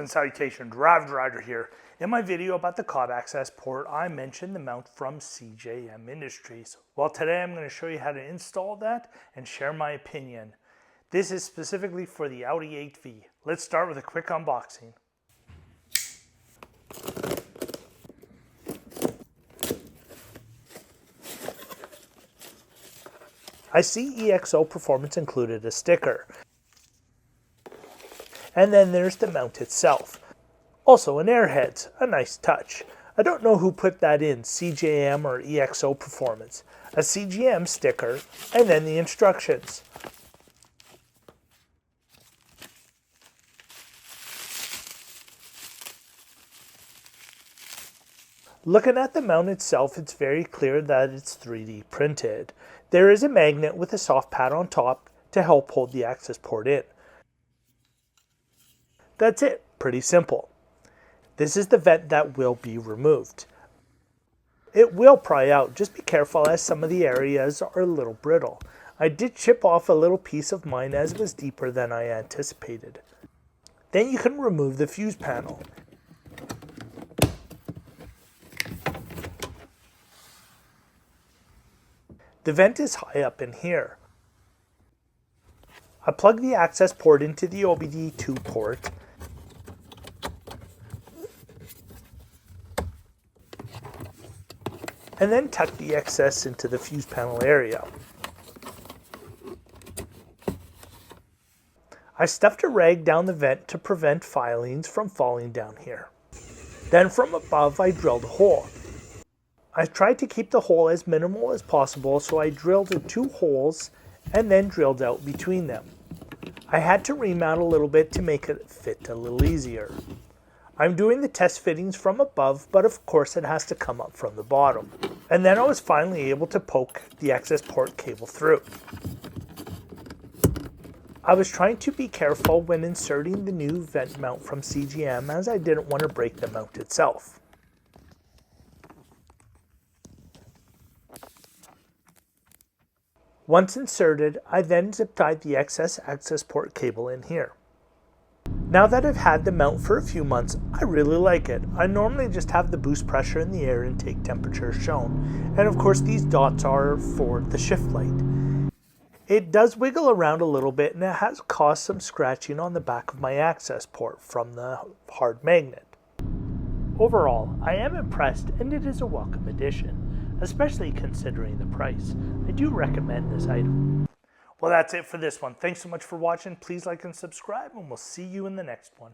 and salutations, Rav Rider here. In my video about the Cobb Accessport, I mentioned the mount from CJM Industries. Well, today I'm going to show you how to install that and share my opinion. This is specifically for the Audi A3. Let's start with a quick unboxing. I see EXO Performance included a sticker. And then there's the mount itself. Also an airheads, a nice touch. I don't know who put that in, CJM or EXO Performance. A CJM sticker, and then the instructions. Looking at the mount itself, it's very clear that it's 3D printed. There is a magnet with a soft pad on top to help hold the Accessport in. That's it, pretty simple. This is the vent that will be removed. It will pry out, just be careful as some of the areas are a little brittle. I did chip off a little piece of mine as it was deeper than I anticipated. Then you can remove the fuse panel. The vent is high up in here. I plug the Accessport into the OBD2 port. And then tuck the excess into the fuse panel area. I stuffed a rag down the vent to prevent filings from falling down here. Then from above I drilled a hole. I tried to keep the hole as minimal as possible, so I drilled 2 holes and then drilled out between them. I had to remount a little bit to make it fit a little easier. I'm doing the test fittings from above, but of course it has to come up from the bottom. And then I was finally able to poke the Accessport cable through. I was trying to be careful when inserting the new vent mount from CJM, as I didn't want to break the mount itself. Once inserted, I then zip tied the excess Accessport cable in here. Now that I've had the mount for a few months, I really like it. I normally just have the boost pressure in the air intake temperature shown, and of course these dots are for the shift light. It does wiggle around a little bit, and it has caused some scratching on the back of my Accessport from the hard magnet. Overall, I am impressed, and it is a welcome addition, especially considering the price. I do recommend this item. Well, that's it for this one. Thanks so much for watching. Please like and subscribe, and we'll see you in the next one.